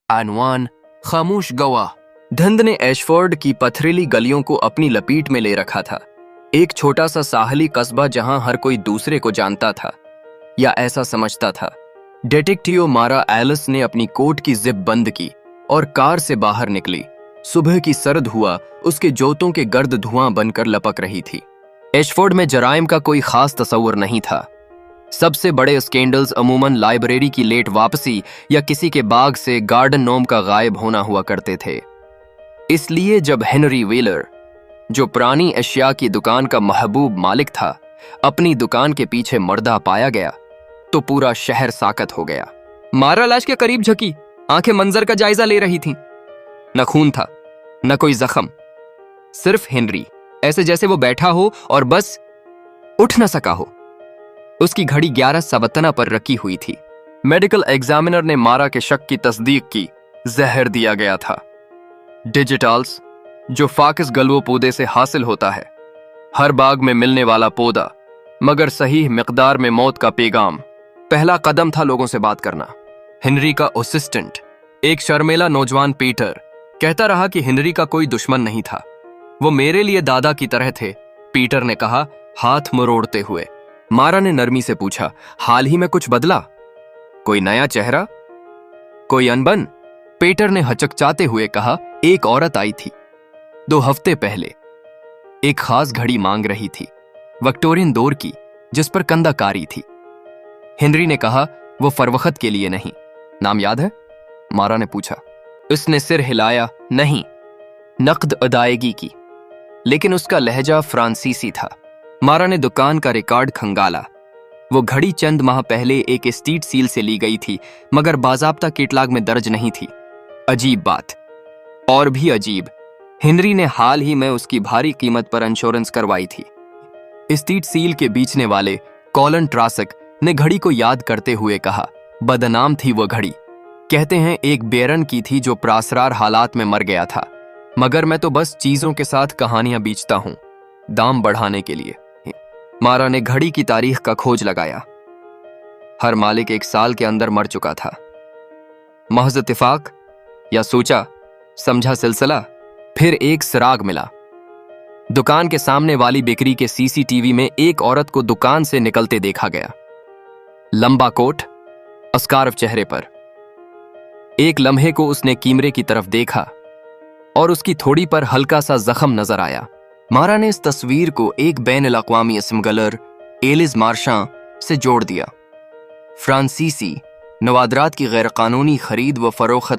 عنوان खामोश गवाह। धुंध ने एशफोर्ड की पथरीली गलियों को अपनी लपेट में ले रखा था। एक छोटा सा साहली कस्बा जहां हर कोई दूसरे को जानता था या ऐसा समझता था। डिटेक्टिव मारा एलिस ने अपनी कोट की जिप बंद की और कार से बाहर निकली। सुबह की सर्द हुआ उसके जोतों के गर्द धुआं बनकर लपक रही थी। एशफोर्ड में जराइम का कोई खास तस्वुर नहीं था। सबसे बड़े स्कैंडल्स अमूमन लाइब्रेरी की लेट वापसी या किसी के बाग से गार्डन नोम का गायब होना हुआ करते थे। इसलिए जब हेनरी व्हीलर, जो पुरानी अशिया की दुकान का महबूब मालिक था, अपनी दुकान के पीछे मर्दा पाया गया तो पूरा शहर साकत हो गया। मारा लाश के करीब झकी, आंखें मंजर का जायजा ले रही थीं। न खून था, न कोई जख्म, सिर्फ हेनरी, ऐसे जैसे वो बैठा हो और बस उठ न सका हो। उसकी घड़ी 11:57 पर रखी हुई थी। मेडिकल एग्जामिनर ने मारा के शक की तस्दीक की। जहर दिया गया था। डिजिटल्स, जो फाकिस गलवो पौधे से हासिल होता है, हर बाग में मिलने वाला पौधा, मगर सही मिकदार में मौत का पैगाम। पहला कदम था लोगों से बात करना। हेनरी का असिस्टेंट, एक शर्मेला नौजवान पीटर, कहता रहा कि हेनरी का कोई दुश्मन नहीं था, वो मेरे लिए दादा की तरह थे। पीटर ने कहा, हाथ मरोड़ते हुए। मारा ने नरमी से पूछा, हाल ही में कुछ बदला? कोई नया चेहरा, कोई अनबन? पीटर ने हचकचाते हुए कहा, एक औरत आई थी 2 हफ्ते पहले, एक खास घड़ी मांग रही थी, विक्टोरियन दौर की, जिस पर कंदाकारी थी। हेनरी ने कहा, वो फरवखत के लिए नहीं। नाम याद है? मारा ने पूछा। उसने सिर हिलाया, नहीं, नकद अदायगी की। लेकिन उसका लहजा फ्रांसीसी था। मारा ने दुकान का रिकॉर्ड खंगाला। वो घड़ी चंद माह पहले एक स्टीट सील से ली गई थी, मगर बाजाब्ता कैटलॉग में दर्ज नहीं थी। अजीब बात, और भी अजीब, हेनरी ने हाल ही में उसकी भारी कीमत पर इंश्योरेंस करवाई थी। स्टीट सील के बेचने वाले कॉलन ट्रासक ने घड़ी को याद करते हुए कहा, बदनाम थी वो घड़ी। कहते हैं एक बेरन की थी जो प्रासरार हालात में मर गया था, मगर मैं तो बस चीजों के साथ कहानियां बेचता हूं, दाम बढ़ाने के लिए। मारा ने घड़ी की तारीख का खोज लगाया। हर मालिक 1 साल के अंदर मर चुका था। महज इत्तेफाक या सोचा समझा सिलसिला? फिर एक सुराग मिला। दुकान के सामने वाली बिक्री के सीसीटीवी में एक औरत को दुकान से निकलते देखा गया। लंबा कोट, स्कार्फ चेहरे पर। एक लम्हे को उसने कैमरे की तरफ देखा और उसकी थोड़ी पर हल्का सा जख्म नजर आया। मारा ने इस तस्वीर को एक बैन-अल-अक़वामी स्मगलर एलिस मार्शां से जोड़ दिया। फ्रांसीसी नवादरात की गैर कानूनी खरीद व फरोख्त